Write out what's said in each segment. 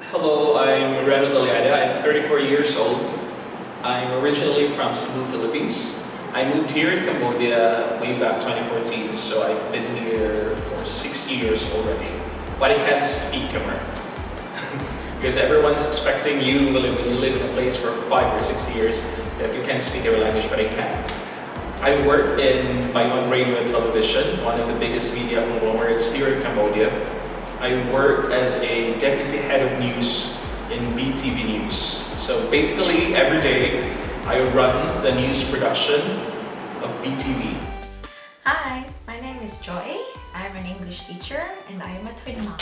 Hello, I'm Reno Tallada. I'm 34 years old. I'm originally from Cebu, Philippines. I moved here in Cambodia way back 2014, so I've been here for 6 years already. But I can't speak Khmer. Because everyone's expecting you when you live in a place for 5 or 6 years that you can't speak their language, but I can't. I work in my own radio and television, one of the biggest media conglomerates here in Cambodia. I work as a deputy head of news in BTV News. So basically every day I run the news production of BTV. Hi, my name is Joy. I'm an English teacher and I am a twin mom.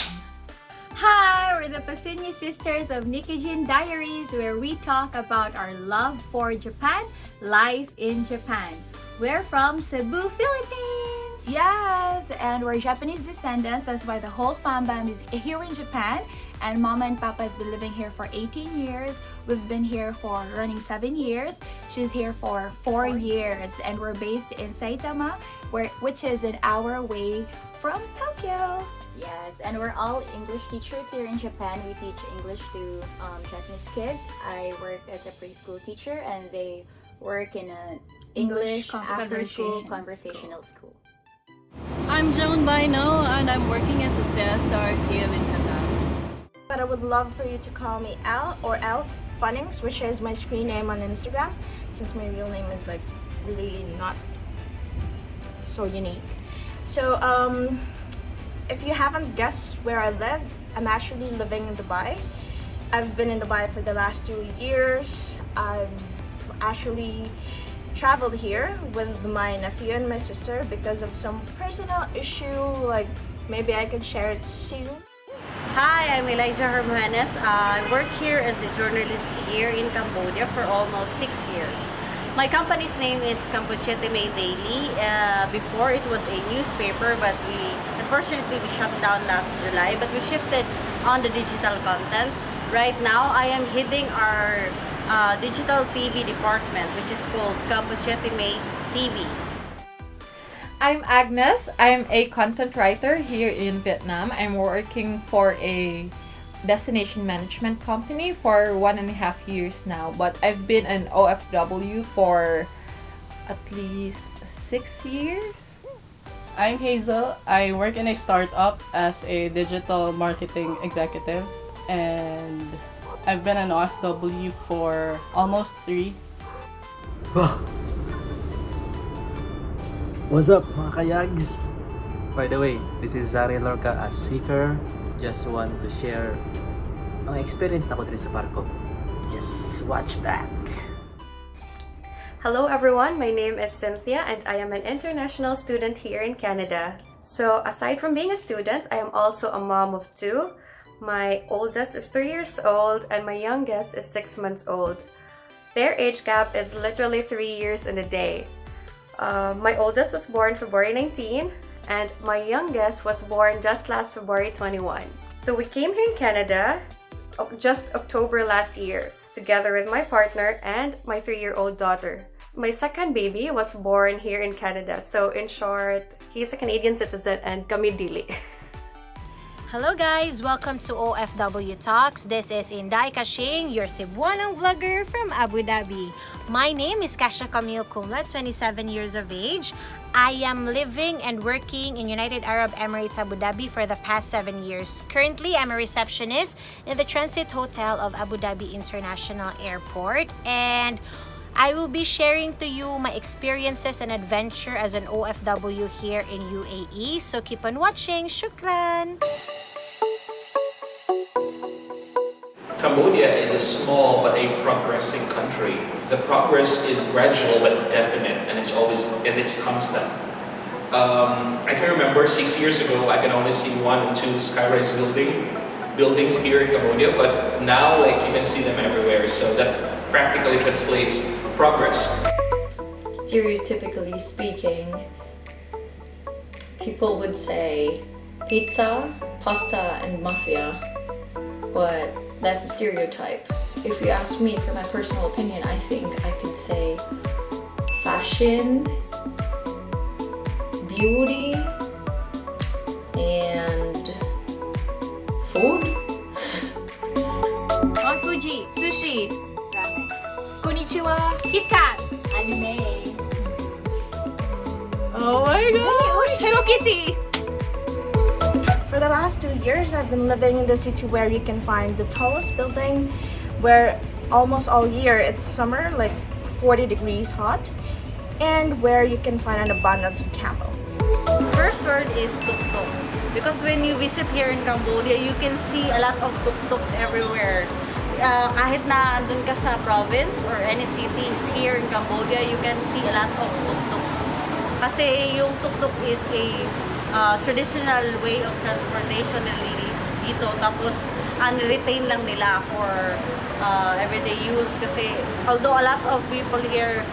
Hi, we're the Pacinio sisters of Nikijin Diaries, where we talk about our love for Japan, life in Japan. We're from Cebu, Philippines. Yes, and we're Japanese descendants. That's why the whole fam is here in Japan. And Mama and Papa has been living here for 18 years. We've been here for running 7 years. She's here for 4 years. And we're based in Saitama, which is an hour away from Tokyo. Yes, and we're all English teachers here in Japan. We teach English to Japanese kids. I work as a preschool teacher and they work in an English after-school conversational school. I'm Joan Bayno and I'm working as a CSR here in Qatar. But I would love for you to call me Al or Al Funnings, which is my screen name on Instagram, since my real name is like really not so unique. So if you haven't guessed where I live, I'm actually living in Dubai. I've been in Dubai for the last 2 years. I've actually traveled here with my nephew and my sister because of some personal issue, like maybe I could share it soon. Hi, I'm Ilijah Hermogenes. I work here as a journalist here in Cambodia for almost 6 years. My company's name is Cambodia Daily. Before it was a newspaper, but unfortunately we shut down last July, but we shifted on the digital content. Right now, I am heading our digital TV department, which is called Cambodia TV. I'm Agnes. I'm a content writer here in Vietnam. I'm working for a destination management company for 1.5 years now, but I've been an OFW for at least 6 years. I'm Hazel. I work in a startup as a digital marketing executive and I've been an OFW for almost 3. What's up mga kayags? By the way, this is Zaree Lorca, a seeker. Just want to share ang experience na ko dito sa barko. Yes, watch back. Hello everyone, my name is Cynthia and I am an international student here in Canada. So aside from being a student, I am also a mom of 2. My oldest is 3 years old and my youngest is 6 months old. Their age gap is literally 3 years and a day. My oldest was born February 19 and my youngest was born just last February 21. So we came here in Canada just October last year, together with my partner and my 3-year-old daughter. My second baby was born here in Canada, so in short, he's a Canadian citizen and kami dili. Hello guys! Welcome to OFW Talks. This is Inday Kashing, your Cebuanang vlogger from Abu Dhabi. My name is Kashia Cumla, 27 years of age. I am living and working in United Arab Emirates, Abu Dhabi for the past 7 years. Currently, I'm a receptionist in the Transit Hotel of Abu Dhabi International Airport, and I will be sharing to you my experiences and adventure as an OFW here in UAE. So keep on watching. Shukran! Cambodia is a small but a progressing country. The progress is gradual but definite, and it's constant. I can remember 6 years ago I can only see 1 and 2 skyrise buildings here in Cambodia, but now like you can see them everywhere. So that practically translates progress. Stereotypically speaking, people would say pizza, pasta, and mafia, but that's a stereotype. If you ask me for my personal opinion, I think I could say fashion, beauty, and food. Fuji, sushi, Ramen. konnichiwa, KitKat. Anime. Oh my gosh, Hello Kitty. For the last 2 years, I've been living in the city where you can find the tallest building, where almost all year it's summer, like 40 degrees hot, and where you can find an abundance of camel. First word is tuk-tuk. Because when you visit here in Cambodia, you can see a lot of tuk-tuks everywhere. Kahit na andun ka sa province or any cities here in Cambodia, you can see a lot of tuk-tuks. Kasi yung tuk-tuk is a traditional way of transportation dito. Tapos, retain lang nila for everyday use. Kasi although a lot of people here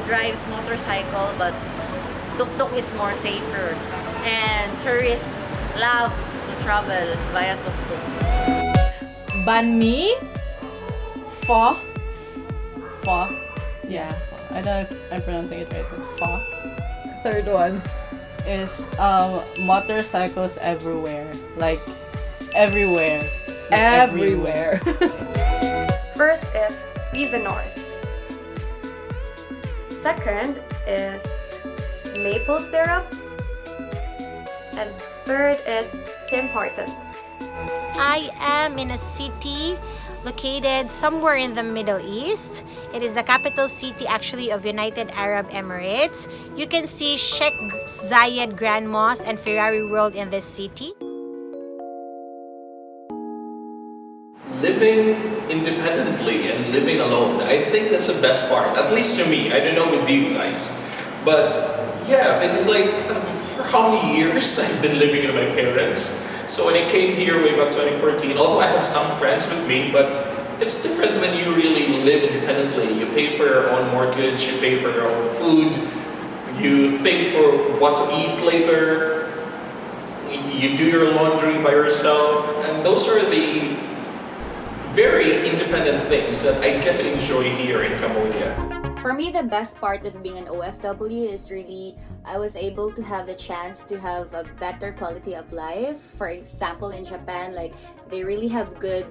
drives motorcycle, but tuk-tuk is more safer. And tourists love to travel via tuk-tuk. Banh mi. Pho. Yeah, I don't know if I'm pronouncing it right, but pho Third one. is motorcycles everywhere. Like, everywhere. Like, Everywhere. First is Be the North. Second is maple syrup. And third is Tim Hortons. I am in a city located somewhere in the Middle East. It is the capital city actually of United Arab Emirates. You can see Sheikh Zayed Grand Mosque and Ferrari World in this city. Living independently and living alone, I think that's the best part, at least to me. I don't know with you guys. But yeah, because like for how many years I've been living with my parents. So when I came here way back 2014, although I have some friends with me, but it's different when you really live independently. You pay for your own mortgage, you pay for your own food, you think for what to eat later, you do your laundry by yourself, and those are the very independent things that I get to enjoy here in Cambodia. For me, the best part of being an OFW is really I was able to have the chance to have a better quality of life. For example, in Japan, like they really have good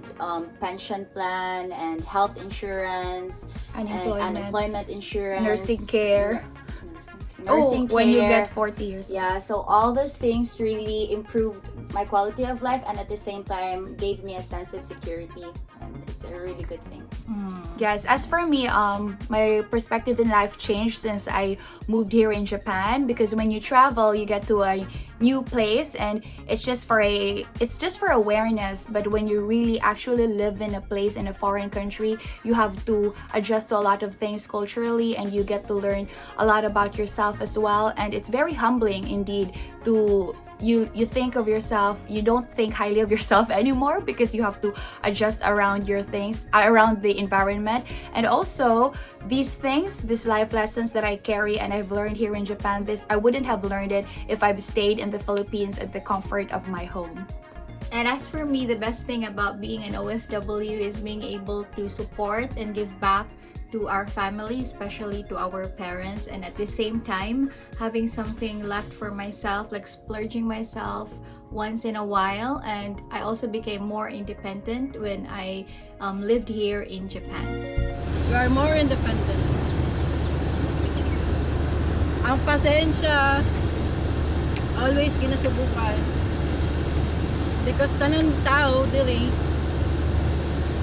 pension plan and health insurance, unemployment insurance, Nursing care. Nursing when you care. get 40 years old. Yeah, so all those things really improved my quality of life and at the same time gave me a sense of security, and it's a really good thing. Yes, as for me, my perspective in life changed since I moved here in Japan, because when you travel, you get to a new place and it's just for awareness. But when you really actually live in a place in a foreign country, you have to adjust to a lot of things culturally, and you get to learn a lot about yourself as well. And it's very humbling indeed to you think of yourself, you don't think highly of yourself anymore because you have to adjust around your things, around the environment. And also these things, these life lessons that I carry and I've learned here in Japan, I wouldn't have learned it if I've stayed in the Philippines at the comfort of my home. And as for me, the best thing about being an OFW is being able to support and give back to our family, especially to our parents, and at the same time having something left for myself, like splurging myself once in a while. And I also became more independent when I lived here in Japan. You are more independent. Ang pasensya always ginasubukan, because tanong tao dili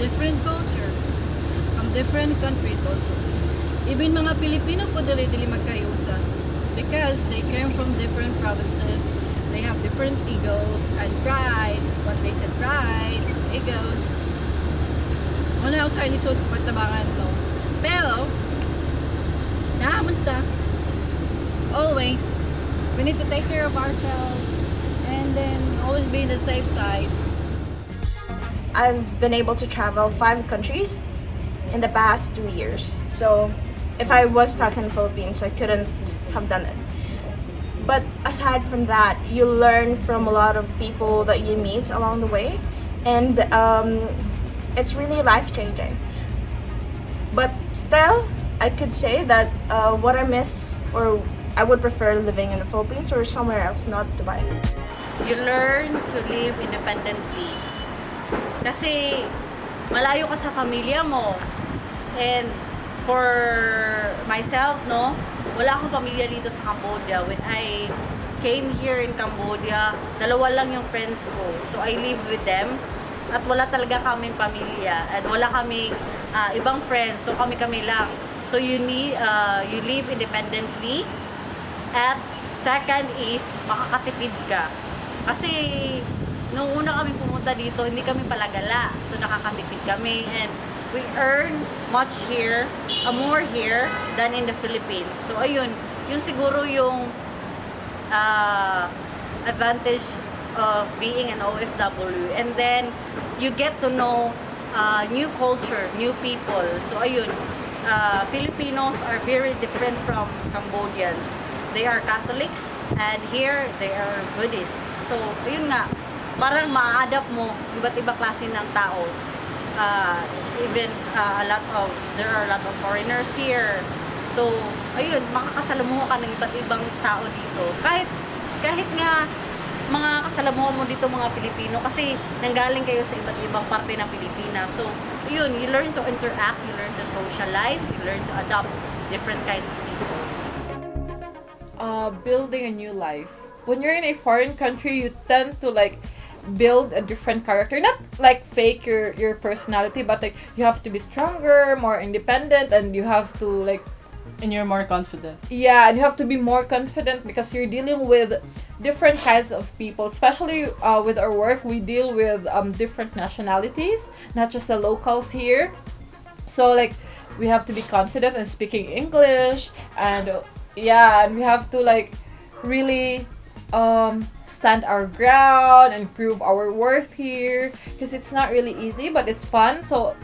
different culture from different countries also. Even mga Pilipino po dili magkayusan, because they came from different provinces. They have different egos and pride. What they said, pride, egos. Ano sa lisod pagtabangan mo. Pero naman ta. Always we need to take care of ourselves and then always be in the safe side. I've been able to travel 5 countries in the past 2 years. So if I was stuck in the Philippines, I couldn't have done it. But aside from that, you learn from a lot of people that you meet along the way, and it's really life-changing. But still, I could say that what I miss, or I would prefer living in the Philippines or somewhere else, not Dubai. You learn to live independently. Kasi malayo ka sa pamilya mo. And for myself, no, wala akong pamilya dito sa Cambodia. When I came here in Cambodia, dalawa lang yung friends ko. So I live with them. At wala talaga kaming pamilya. At wala kaming ibang friends. So kami-kami lang. So you live independently. At second is, makakatipid ka. Kasi nung una kami pumunta dito, hindi kami palagala. So nakakatipid kami. And we earn much here, more here than in the Philippines. So ayun, yun siguro yung advantage of being an OFW. And then you get to know new culture, new people. So ayun, Filipinos are very different from Cambodians. They are Catholics and here they are Buddhist. So ayun nga, parang ma-adapt mo iba't ibang klase ng tao. Even there are a lot of foreigners here. So, ayun, makakasalamuha ka ng iba't ibang tao dito. Kahit nga mga kasalamuha mo dito mga Pilipino kasi nanggaling kayo sa iba't ibang parte ng Pilipinas. So, ayun, you learn to interact, you learn to socialize, you learn to adopt different kinds of people. Building a new life. When you're in a foreign country, you tend to build a different character, not fake your personality, but you have to be stronger, more independent, and you have to and you're more confident. Yeah, and you have to be more confident because you're dealing with different kinds of people, especially with our work. We deal with different nationalities, not just the locals here. So we have to be confident in speaking English, and and we have to really stand our ground and prove our worth here, because it's not really easy, but it's fun. So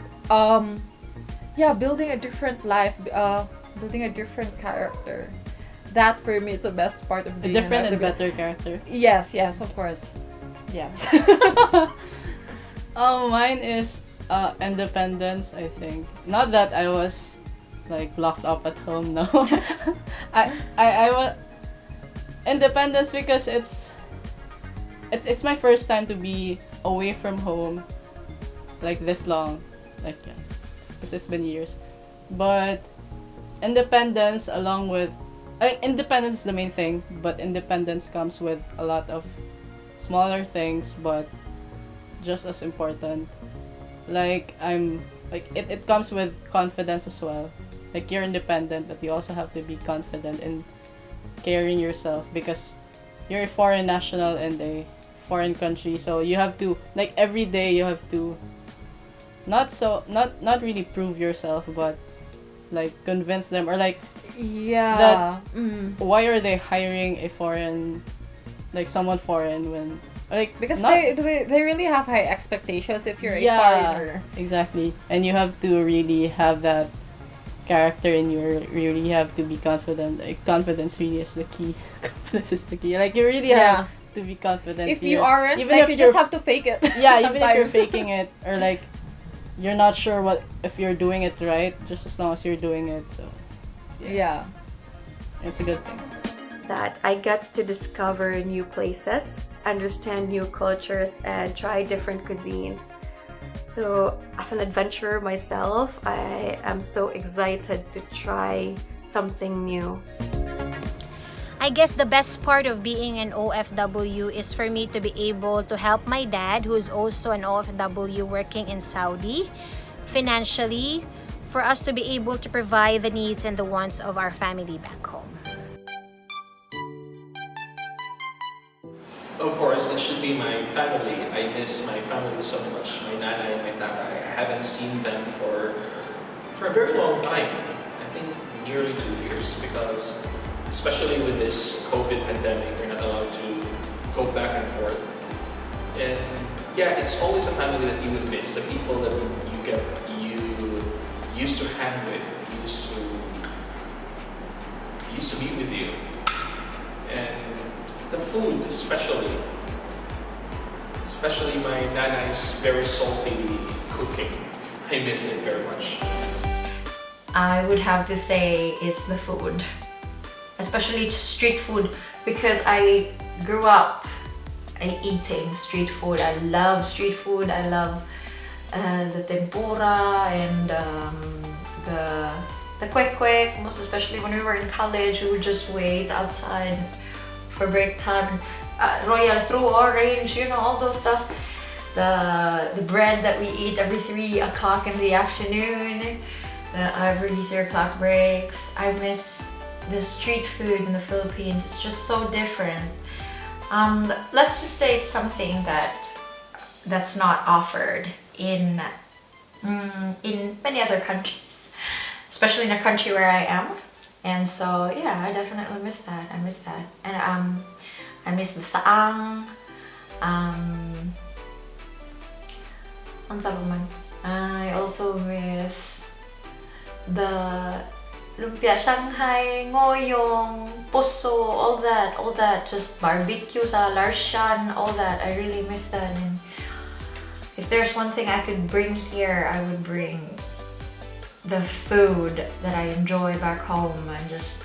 building a different life, building a different character, that for me is the best part of being a different and better character. Yes, of course. Yes. Mine is independence, I think. Not that I was locked up at home, no. I was independence because it's my first time to be away from home this long, because it's been years. But independence, along with independence is the main thing, but independence comes with a lot of smaller things, but just as important. It comes with confidence as well. You're independent, but you also have to be confident in carrying yourself, because you're a foreign national in a foreign country. So you have to every day you have to not really prove yourself, but convince them, or that why are they hiring a foreign someone foreign when because not, they really have high expectations if you're a foreigner. Exactly. And you have to really have that character, and you really have to be confident. Confidence really is the key. Confidence is the key. You really have to be confident. If you aren't, even if you just have to fake it. Yeah, even if you're faking it, or you're not sure if you're doing it right, just as long as you're doing it. So yeah. It's a good thing. That I get to discover new places, understand new cultures, and try different cuisines. So as an adventurer myself, I am so excited to try something new. I guess the best part of being an OFW is for me to be able to help my dad, who is also an OFW working in Saudi, financially, for us to be able to provide the needs and the wants of our family back home. Of course, it should be my family. I miss my family so much. My nana and my tata. I haven't seen them for a very long time. I think nearly 2 years, because especially with this COVID pandemic, we're not allowed to go back and forth. And it's always a family that you would miss. The people that you used to hang with, used to be with you. And the food, especially my nana's very salty cooking. I miss it very much. I would have to say is the food, especially street food, because I grew up eating street food. I love street food. I love the tempura and the kwek, most especially when we were in college, we would just wait outside for break time. Royal True Orange, you know, all those stuff. The bread that we eat every 3 o'clock in the afternoon, every 3 o'clock breaks. I miss the street food in the Philippines. It's just so different. Let's just say it's something that's not offered in many other countries, especially in a country where I am. And so yeah, I definitely miss that. I miss that. And I miss the saang. I also miss the lumpia Shanghai, ngoyong, puso, all that, just barbecue sa Larshan, all that. I really miss that. And if there's one thing I could bring here, I would bring the food that I enjoy back home and just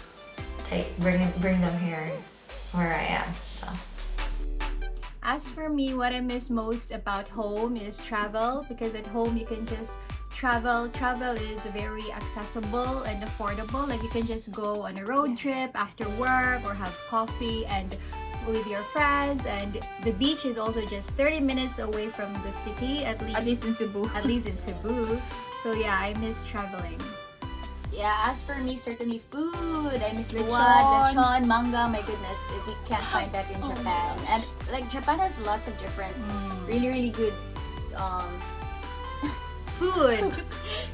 bring them here where I am. So. As for me, what I miss most about home is travel, because at home you can just travel. Travel is very accessible and affordable. Like you can just go on a road trip after work or have coffee and with your friends, and the beach is also just 30 minutes away from the city, at least in Cebu. So yeah, I miss traveling. Yeah, as for me, certainly food. I miss lechon, manga. My goodness, if we can't find that in Japan. And like Japan has lots of different, really good food.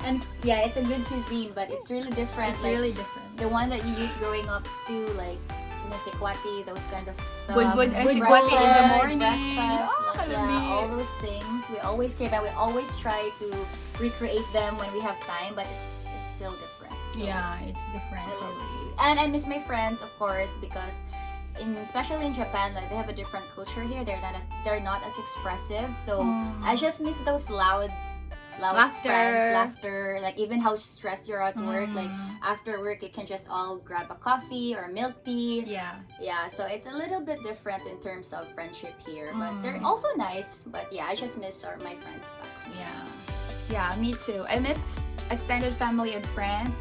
And yeah, it's a good cuisine, but it's really different. It's really different. The one that you used growing up to, like sekwati, those kind of stuff. Wood and sekwati in the morning. Breakfast, all those things. We always crave and we always try to recreate them when we have time, but it's still different. So yeah, it's different. And I miss my friends, of course, because especially in Japan, like they have a different culture here. They're not as expressive. So I just miss those loud friends, laughter, like even how stressed you're at work, like after work you can just all grab a coffee or milk tea. Yeah, so it's a little bit different in terms of friendship here, but they're also nice. But yeah, I just miss my friends back home. Yeah, me too. I miss extended family and friends.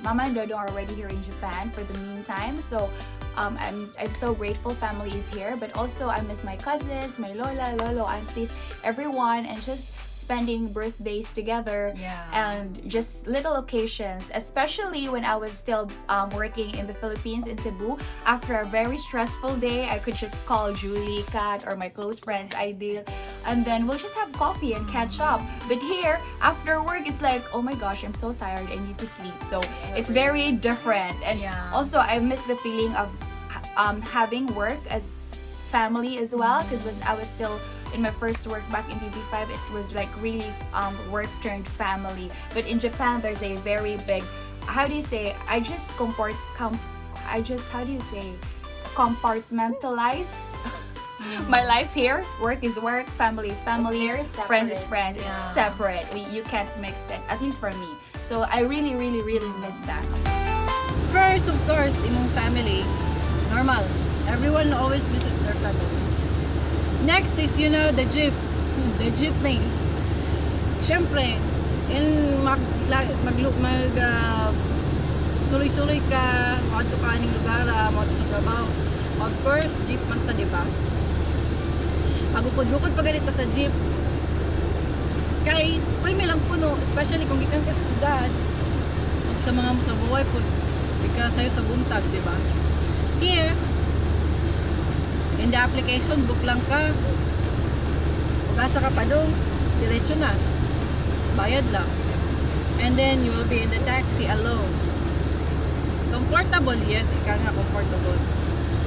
Mama and Dodo are already here in Japan for the meantime, so I'm so grateful family is here, but also I miss my cousins, my lola, lolo, aunties, everyone, and just spending birthdays together and just little occasions, especially when I was still working in the Philippines in Cebu. After a very stressful day, I could just call Julie, Kat, or my close friends, Ideal, and then we'll just have coffee and catch up. But here, after work, it's like, oh my gosh, I'm so tired, I need to sleep. So it's very different. And also, I miss the feeling of having work as family as well, because when I was still in my first work back in BB5, it was like really work turned family. But in Japan, there's a very big, how do you say, compartmentalize my life here. Work is work, family is family, friends is friends. It's separate. You can't mix that, at least for me. So I really miss that. First, of course, imong family. Normal. Everyone always visits their family. Next is, the jeepney. Siyempre, suloy-suloy ka, makadto ka aning lugar, makadto sa trabaho. Of course, jeep man ta, diba? Magukod-gukod pa ganito sa jeep. Kay, may lang puno, especially kung ikan ka sa sudad, sa mga motobuhay po, because sa'yo sa buntag, diba? Here, in the application, book lang ka. Pag-asa ka pa doon, diretso na. Bayad lang. And then, you will be in the taxi alone. Comfortable, yes, ika nga comfortable.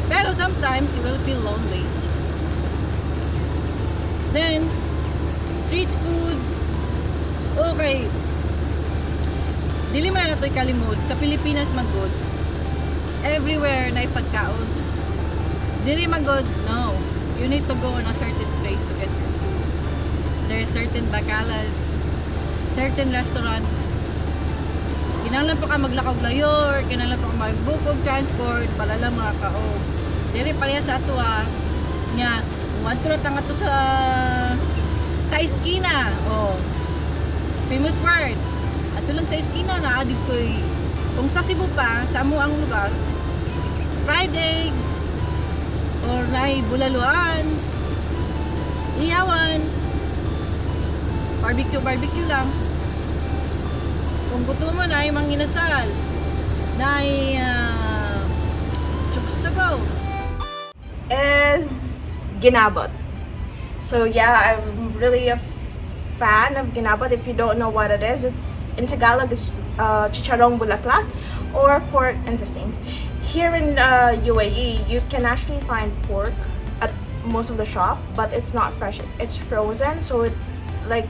Pero sometimes, you will feel lonely. Then, street food. Okay. Dili man na ito'y kalimod. Sa Pilipinas, magod. Everywhere na ipagkaon. Dili magod, no. You need to go on a certain place to get your food. There's certain bakalas, certain restaurant. Kinahanglan pa ka maglakaw layor, kinahanglan pa ka mag-book of transport para lang makakaog. Dili pareha sa ato nya, wanto na tanga to sa iskina. Oh, famous word. At lang sa eskina na adig ko'y, kung sa Cebu pa, sa amo ang lugar, fried egg, or nai bulaluan, iyawan, barbecue lang. Kung gusto mo na yung mga inasal, na chooks to go. Is ginabot. So yeah, I'm really a fan of ginabot. If you don't know what it is, it's in Tagalog it's chicharrong bulaklak or pork intestine. Here in UAE, you can actually find pork at most of the shop, but it's not fresh. It's frozen, so it's like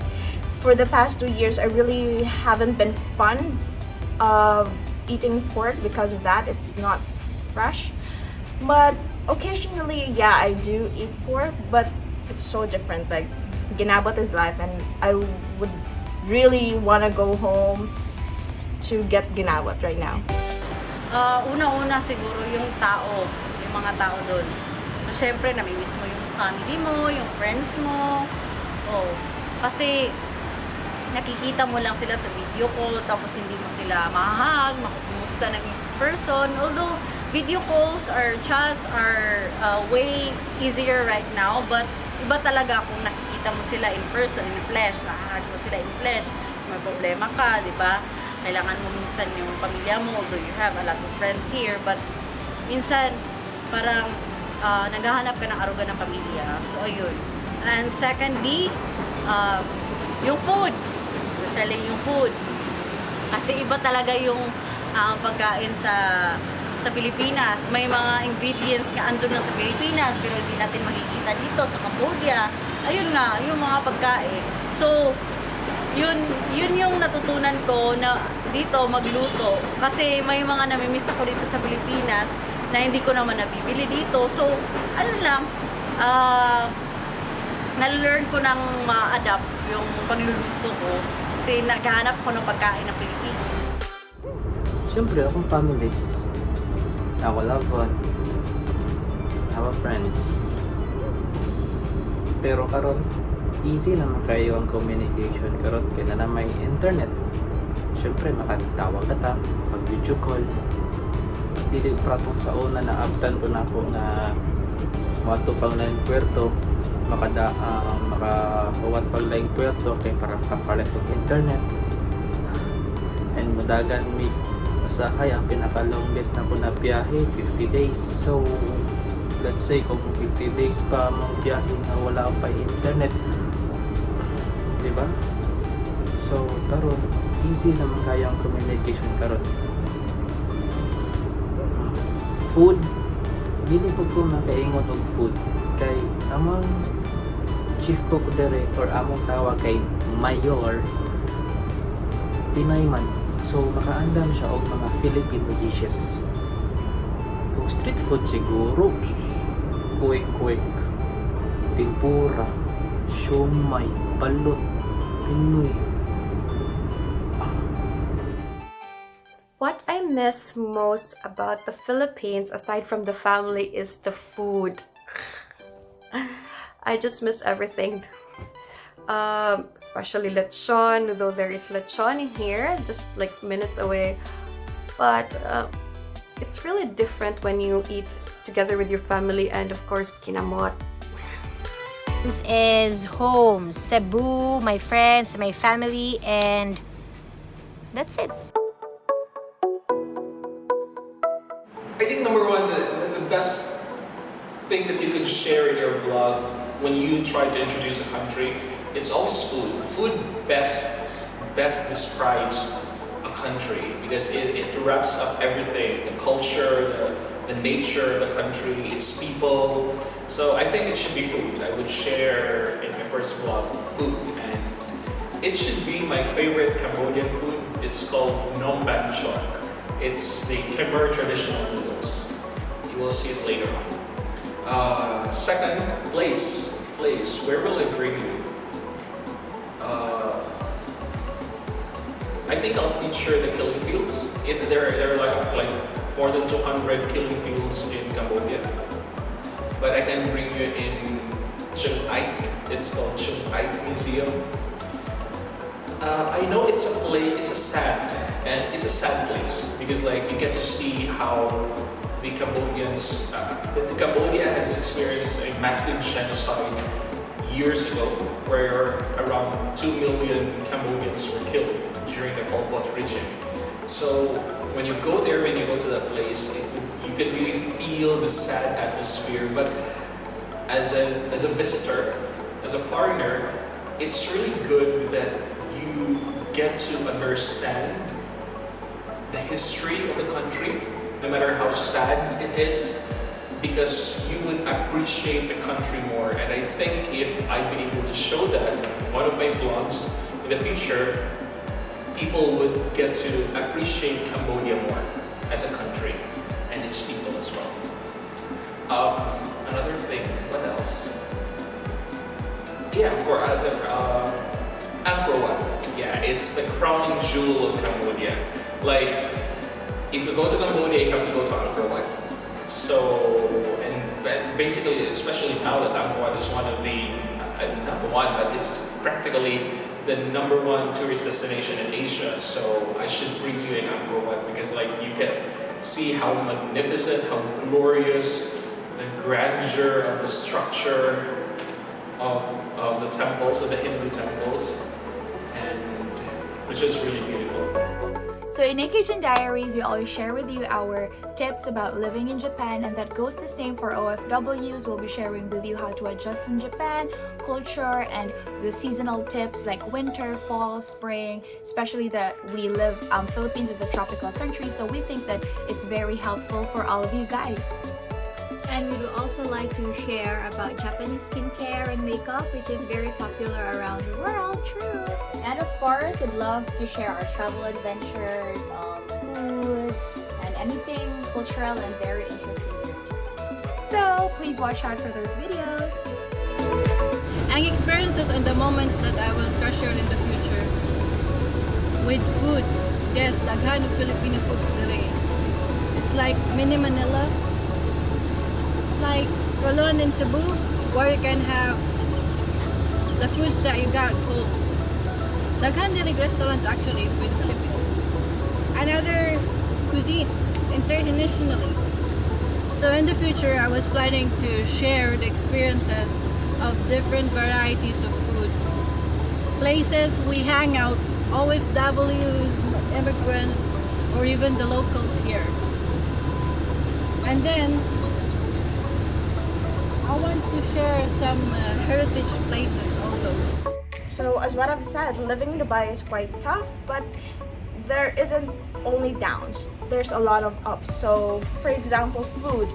for the past 2 years, I really haven't been fun of eating pork because of that. It's not fresh, but occasionally, yeah, I do eat pork, but it's so different. Like ginabot is life, and I would really want to go home to get ginabot right now. Una-una siguro yung tao, yung mga tao doon. So, syempre, namimiss mo yung family mo, yung friends mo. Oh, kasi nakikita mo lang sila sa video call, tapos hindi mo sila mahahag, makukumusta ng person. Although, video calls or chats are way easier right now, but iba talaga kung nakikita mo sila in person, in flesh, nakahag mo sila in flesh, may problema ka, di ba? Kailangan mo minsan yung pamilya mo, although you have a lot of friends here, but minsan parang naghahanap ka ng aruga ng pamilya. So, ayun. And secondly, yung food. Especially yung food. Kasi iba talaga yung pagkain sa Pilipinas. May mga ingredients nga andun lang sa Pilipinas, pero hindi natin makikita dito sa Cambodia. Ayun nga, yung mga pagkain. So, yun yung natutunan ko na dito magluto. Kasi may mga namimiss ako dito sa Pilipinas na hindi ko naman nabibili dito. So, ano lang, na-learn ko nang ma-adapt yung pagluluto ko. Kasi naghahanap ko ng pagkain ng Pilipino. Siyempre, akong families. Ako loved one. Ako friends. Pero karon easy naman kayo ang communication karon kaya na may internet. Siyempre, makatawag ka ta, mag-video call. Dili pratong sa una na abtan po na ako na mato pang laing puerto, makawat pang laing puerto kay para makapalit ng internet. And madagan may masahay ang pinaka-longest na po na biyahe, 50 days. So, let's say kung 50 days pa mong biyahe na wala pa internet, diba? So, karon easy naman kaya ang communication karon. Food, dili po ko makaingon og food kay among chief cook dire or among tawag kay mayor Pinoy man. So, makaandam siya og mga Filipino dishes. Kung street food siguro, kuwek-kuwek, tempura, siomay, balot, Pinoy. What I miss most about the Philippines, aside from the family, is the food. I just miss everything. Especially lechon, though there is lechon in here, just like minutes away. But it's really different when you eat together with your family and of course kinamot. This is home, Cebu, my friends, my family, and that's it. I think number one, the best thing that you could share in your vlog when you try to introduce a country, it's always food. Food best describes a country because it wraps up everything, the culture, the nature of the country, its people. So I think it should be food. I would share in my first vlog food, and it should be my favorite Cambodian food. It's called Nong Ban Chok. It's the Khmer traditional noodles. You will see it later on. Second, place. Where will I bring you? I think I'll feature the killing fields. There are like more than 200 killing fields in Cambodia. But I can bring you in Chiang Ai. It's called Chiang Ai Museum. I know it's a place, it's a sad place because like you get to see how the Cambodians, Cambodia has experienced a massive genocide years ago, where around 2 million Cambodians were killed during the Pol Pot regime. So when you go there, when you go to that place, you can really feel the sad atmosphere. But as a visitor, as a foreigner, it's really good that you get to understand the history of the country, no matter how sad it is, because you would appreciate the country more. And I think if I've been able to show that in one of my vlogs in the future, people would get to appreciate Cambodia more as a country and its people as well. Another thing, what else? Yeah, for other Angkor Wat. Yeah, it's the crowning jewel of Cambodia. Like, if you go to Cambodia, you have to go to Angkor Wat. So, and basically, especially now that Angkor Wat is one of the, not one, but it's practically the #1 tourist destination in Asia. So I should bring you in Angkor Wat because like you can see how magnificent, how glorious, the grandeur of the structure of the temples, of the Hindu temples, and which is really beautiful. So in Asian Diaries, we always share with you our tips about living in Japan, and that goes the same for OFWs. We'll be sharing with you how to adjust in Japan, culture, and the seasonal tips like winter, fall, spring, especially that we live, Philippines is a tropical country, so we think that it's very helpful for all of you guys. And we would also like to share about Japanese skincare and makeup, which is very popular around the world. True. And of course, we'd love to share our travel adventures, food, and anything cultural and very interesting here in Japan. So please watch out for those videos. Ang experiences and the moments that I will treasure in the future with food. Yes, daghan of Filipino foods dere. It's like mini Manila, like Colon in Cebu, where you can have the foods that you got home. Daghan diri restaurants actually with Filipino. Another cuisine internationally. So in the future, I was planning to share the experiences of different varieties of food, places we hang out, OFWs, immigrants, or even the locals here. And then I want to share some heritage places also. So as what I've said, living in Dubai is quite tough, but there isn't only downs. There's a lot of ups. So for example, food.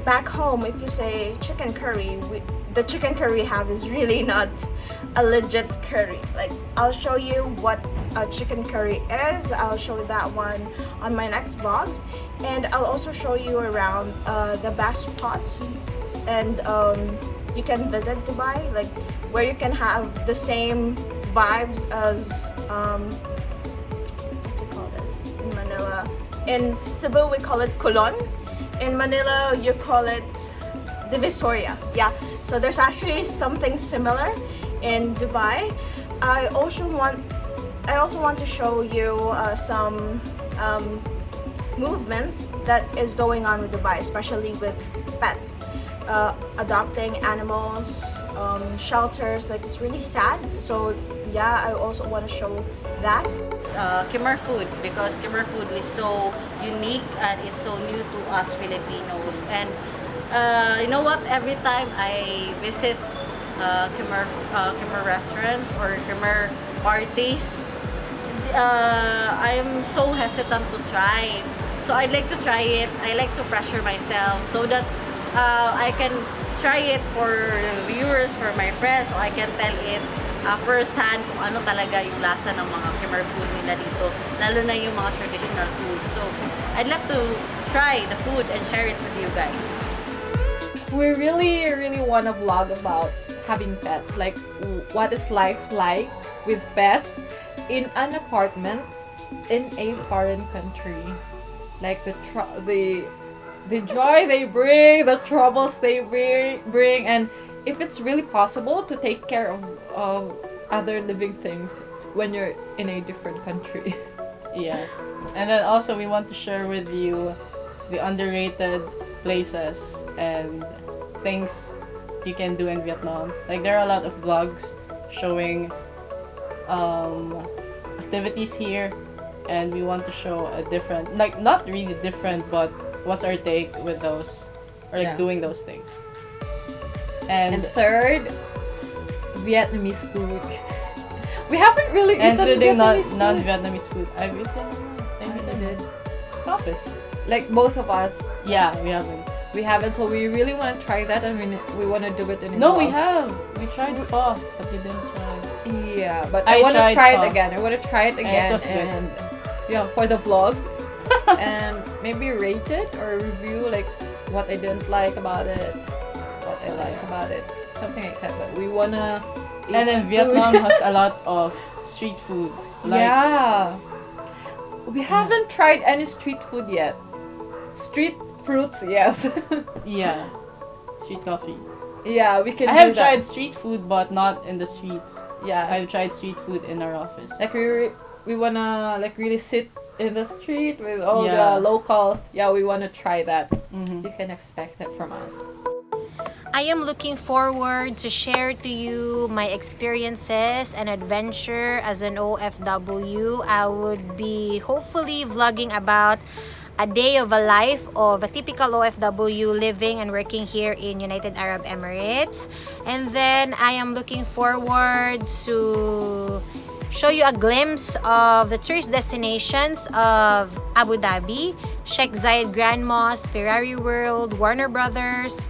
Back home, if you say chicken curry, the chicken curry we have is really not a legit curry. Like, I'll show you what a chicken curry is. I'll show you that one on my next vlog. And I'll also show you around the best spots. And you can visit Dubai, like where you can have the same vibes as what do you call this in Manila? In Cebu we call it Colon. In Manila you call it Divisoria. Yeah, so there's actually something similar in Dubai. I also want to show you some movements that is going on with Dubai, especially with pets. Adopting animals, shelters, like it's really sad. So yeah, I also want to show that. Khmer food, because Khmer food is so unique and is so new to us Filipinos. And you know what? Every time I visit Khmer restaurants or Khmer parties, I'm so hesitant to try. So I'd like to try it. I like to pressure myself so that I can try it for viewers, for my friends, so I can tell it first hand kung ano talaga yung lasa ng mga Khmer food nila dito, lalo na yung mga traditional food. So I'd love to try the food and share it with you guys. We really want to vlog about having pets, like what is life like with pets in an apartment in a foreign country, like the joy they bring, the troubles they bring, and if it's really possible to take care of other living things when you're in a different country. Yeah. And then also we want to share with you the underrated places and things you can do in Vietnam. Like there are a lot of vlogs showing activities here, and we want to show a different, like not really different, but what's our take with those, or like doing those things. And third, Vietnamese food. We haven't really eaten including Vietnamese non-Vietnamese food. I've eaten. I did. It's office. Like both of us. Yeah, we haven't. We haven't, so we really want to try that, and we want to do it in a No, vlog. we have. We tried pho, but we didn't try. Yeah, but I want to tried try pho. it again. I want to try it again, it was good. and yeah, for the vlog, and maybe rate it or review like what I didn't like about it, what I like about it, something like that. But we wanna. And then Vietnam has a lot of street food. Like, yeah, we haven't tried any street food yet. Street fruits, yes. Yeah, street coffee. Yeah, we can. I have tried street food, but not in the streets. Yeah, I've tried street food in our office. like we wanna like really sit in the street with all the locals. Yeah, we wanna try that. Mm-hmm. You can expect that from us. I am looking forward to share to you my experiences and adventure as an OFW. I would be hopefully vlogging about a day of a life of a typical OFW living and working here in United Arab Emirates. And then I am looking forward to show you a glimpse of the tourist destinations of Abu Dhabi, Sheikh Zayed Grand Mosque, Ferrari World, Warner Brothers,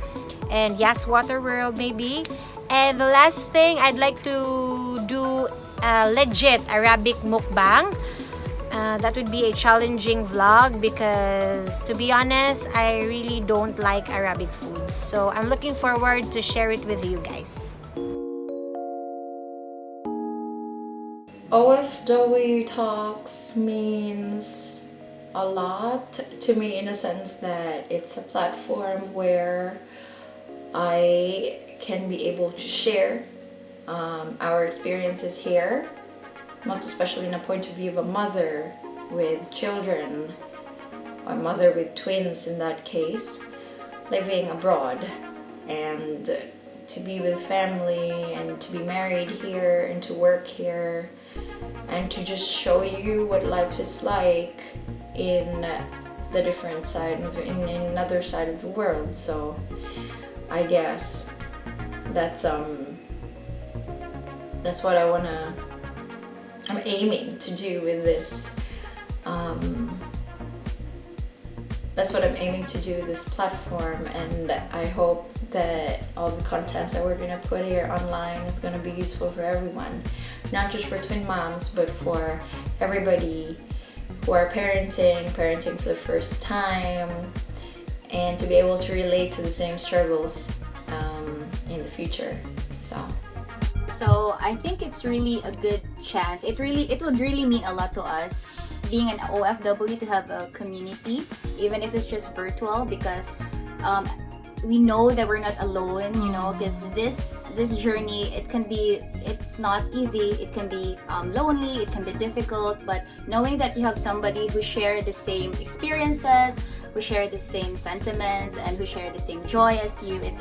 and Yas Water World maybe. And the last thing, I'd like to do a legit Arabic mukbang. That would be a challenging vlog because, to be honest, I really don't like Arabic food. So I'm looking forward to share it with you guys. OFW Talks means a lot to me in a sense that it's a platform where I can be able to share our experiences here, most especially in a point of view of a mother with children, or mother with twins in that case, living abroad, and to be with family and to be married here and to work here and to just show you what life is like in the different side of in another side of the world. So I guess that's what I'm aiming to do with this. That's what I'm aiming to do with this platform, and I hope that all the contents that we're gonna put here online is gonna be useful for everyone, not just for twin moms, but for everybody who are parenting for the first time, and to be able to relate to the same struggles in the future. So I think it's really a good chance. It would really mean a lot to us being an OFW to have a community, even if it's just virtual, because we know that we're not alone, you know, because this journey, it's not easy. It can be lonely, it can be difficult, but knowing that you have somebody who share the same experiences, who share the same sentiments, and who share the same joy as you, it's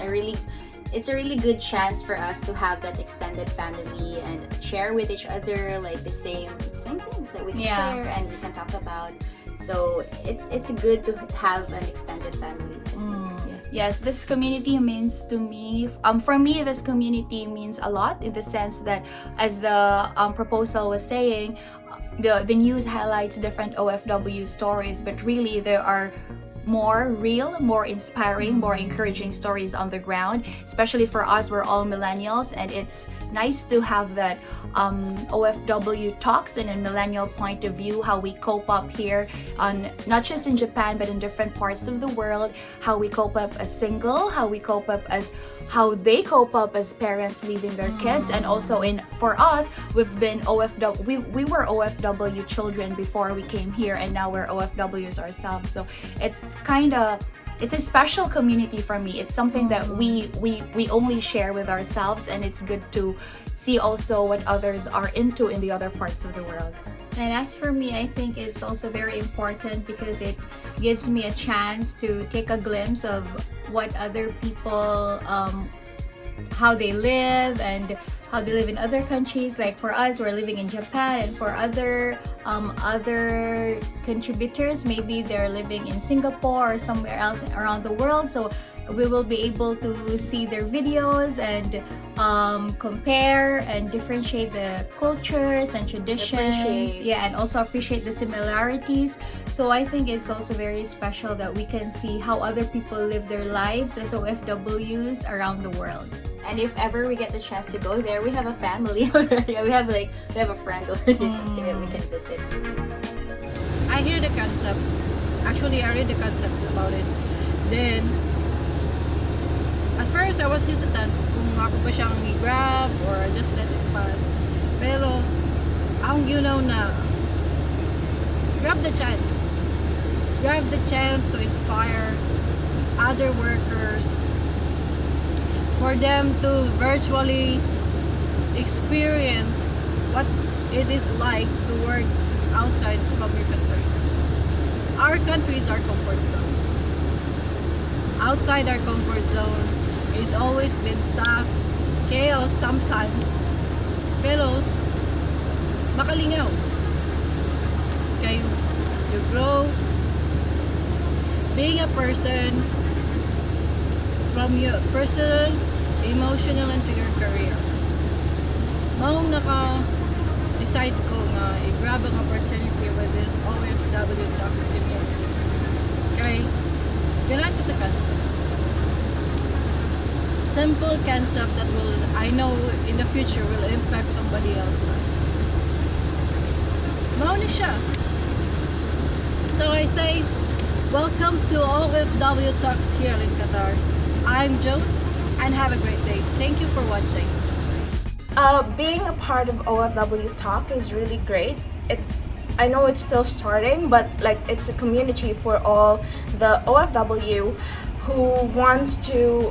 a really good chance for us to have that extended family and share with each other like the same things that we can share and we can talk about. So it's good to have an extended family. Yes, this community means to me, for me, this community means a lot in the sense that, as the proposal was saying, the news highlights different OFW stories, but really there are more real, more inspiring, more encouraging stories on the ground. Especially for us, we're all millennials, and it's nice to have that OFW talks in a millennial point of view, how we cope up here, on not just in Japan but in different parts of the world, how we cope up as single, how we cope up as how they cope up as parents leaving their kids. And also for us, we've been OFW, we were OFW children before we came here, and now we're OFWs ourselves. So it's kind of it's a special community for me. It's something that we only share with ourselves, and it's good to see also what others are into in the other parts of the world. And as for me, I think it's also very important because it gives me a chance to take a glimpse of what other people, how they live and how they live in other countries. Like for us, we're living in Japan, and for other contributors, maybe they're living in Singapore or somewhere else around the world. So we will be able to see their videos and compare and differentiate the cultures and traditions. Yeah, and also appreciate the similarities. So I think it's also very special that we can see how other people live their lives as OFWs around the world. And if ever we get the chance to go there, we have a family already. We have a friend already, something that we can visit. I hear the concept. Actually, I read the concepts about it. Then, at first, I was hesitant kung ako ba siyang i-grab or just let it pass. Pero, ang na, grab the chance. Grab the chance to inspire other workers, for them to virtually experience what it is like to work outside from your country. Our country is our comfort zone. Outside our comfort zone is always been tough, chaos sometimes, pero makalingaw. Okay, you grow being a person from your personal, emotional, and to your career. Maong naka-decide ko nga i-grab ang opportunity with this OFWTALKS community. Okay, ganaan ko sa concept. Simple concept that will, I know in the future, will impact somebody else's life. Mao na siya. So I say, welcome to OFWTALKS here in Qatar. I'm Joan, and have a great day. Thank you for watching. Being a part of OFW Talk is really great. I know it's still starting, but it's a community for all the OFW who wants to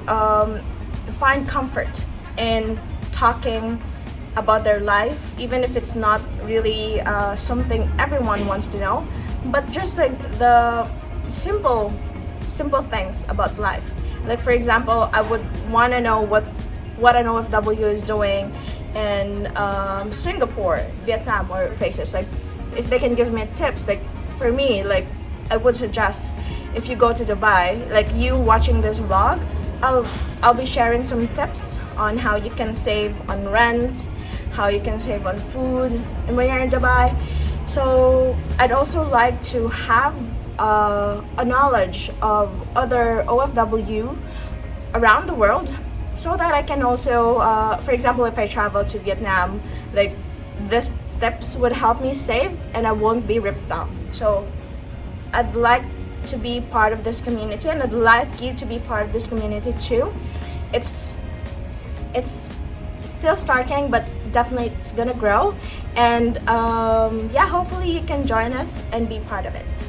find comfort in talking about their life, even if it's not really something everyone wants to know, but just the simple things about life. Like for example, I would want to know what an OFW is doing in Singapore, Vietnam, or places. Like if they can give me tips. Like for me, I would suggest if you go to Dubai, like you watching this vlog, I'll be sharing some tips on how you can save on rent, how you can save on food, and when you're in Dubai. So I'd also like to have a knowledge of other OFW around the world, so that I can also, for example, if I travel to Vietnam, this tips would help me save and I won't be ripped off. So I'd like to be part of this community, and I'd like you to be part of this community too. It's still starting, but definitely it's gonna grow, and yeah, hopefully you can join us and be part of it.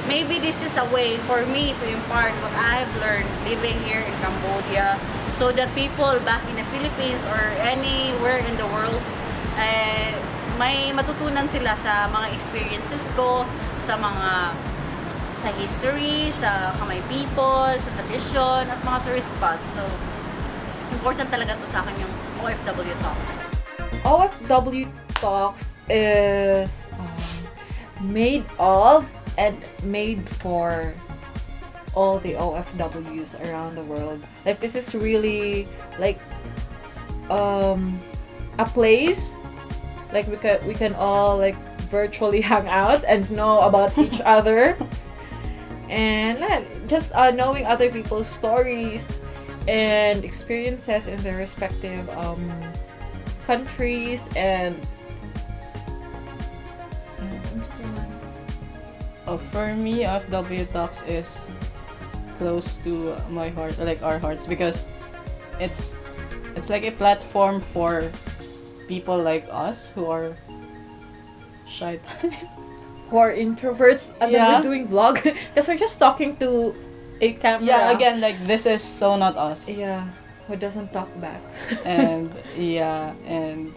Maybe this is a way for me to impart what I've learned living here in Cambodia, so that people back in the Philippines or anywhere in the world, may matutunan sila sa mga experiences ko, sa history, sa Khmer people, sa tradition, at mga tourist spots. So, important talaga to sa akin yung OFW Talks. OFW Talks is made of and made for all the OFWs around the world. Like this is really like a place like we can all like virtually hang out and know about each other, and just knowing other people's stories and experiences in their respective countries and for me, OFW Talks is close to my heart, like our hearts, because it's like a platform for people like us who are shy, who are introverts, and then we're doing vlog because we're just talking to a camera. Yeah, again, like this is so not us. Yeah, who doesn't talk back. And yeah, and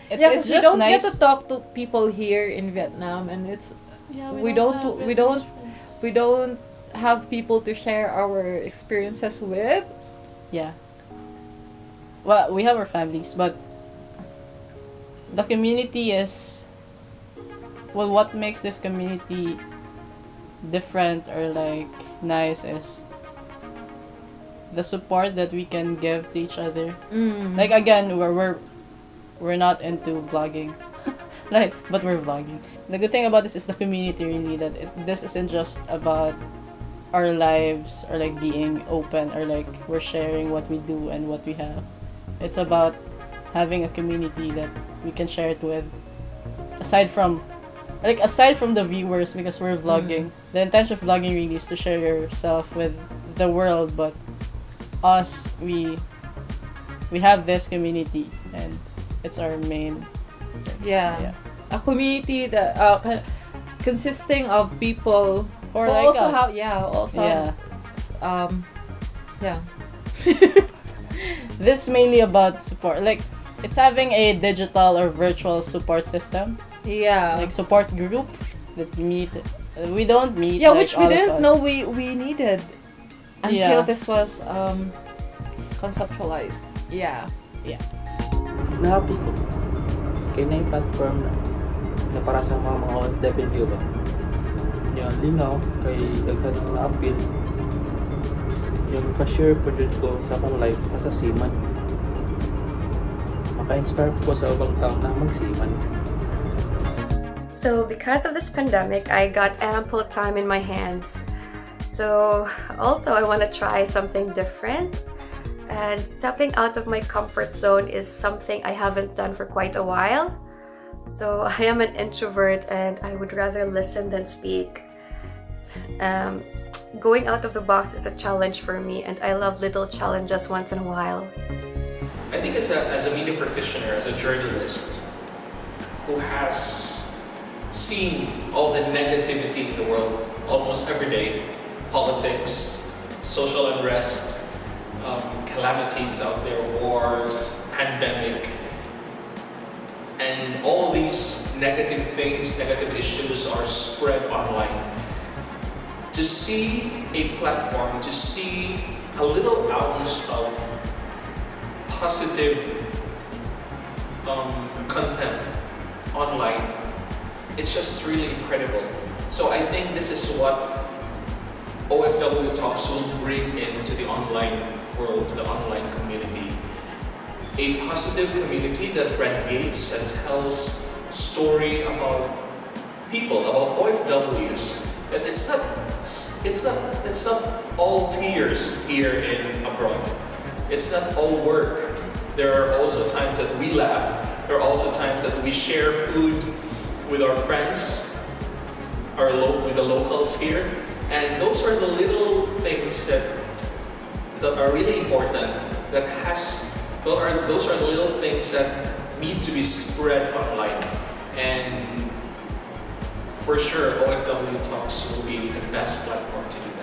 it's, yeah, it's we just don't nice. get to talk to people here in Vietnam, and it's Yeah, we don't have people to share our experiences with. Yeah. Well, we have our families, but the community is, well, what makes this community different or like nice is the support that we can give to each other. Like again, we're not into vlogging, like, but we're vlogging. The good thing about this is the community, really, that this isn't just about our lives or like being open or like we're sharing what we do and what we have. It's about having a community that we can share it with, aside from the viewers, because we're vlogging. The intention of vlogging really is to share yourself with the world, but us, we have this community and it's our main thing. Yeah. A community that consisting of people Or who like also us. This is mainly about support. Like, it's having a digital or virtual support system. Yeah. Like support group that we meet. We don't meet. Yeah, like, which we all of didn't us. know we needed until Yeah. this was conceptualized. Yeah. Na-happy ko. Kaya na yung platform na para sa mga OFW ba? Yung lingaw, kay daghan ng na-appeal. Yung pa-share po dyan ko sa akong life sa seaman. Maka-inspire po sa ubang tao na magseaman. So because of this pandemic, I got ample time in my hands. So also I want to try something different. And stepping out of my comfort zone is something I haven't done for quite a while. So I am an introvert and I would rather listen than speak. Going out of the box is a challenge for me, and I love little challenges once in a while. I think as a media practitioner, as a journalist who has seen all the negativity in the world almost every day, politics, social unrest, calamities out there, wars, pandemic, and all these negative things, negative issues are spread online. To see a platform, to see a little ounce of positive content online, it's just really incredible. So I think this is what OFW Talks will bring into the online world, to the online community. A positive community that radiates and tells story about people, about OFWs. That it's not all tears here in abroad. It's not all work. There are also times that we laugh. There are also times that we share food with our friends, with the locals here. And those are the little things that are really important. Those are the little things that need to be spread online. And for sure, OFW Talks will be the best platform to do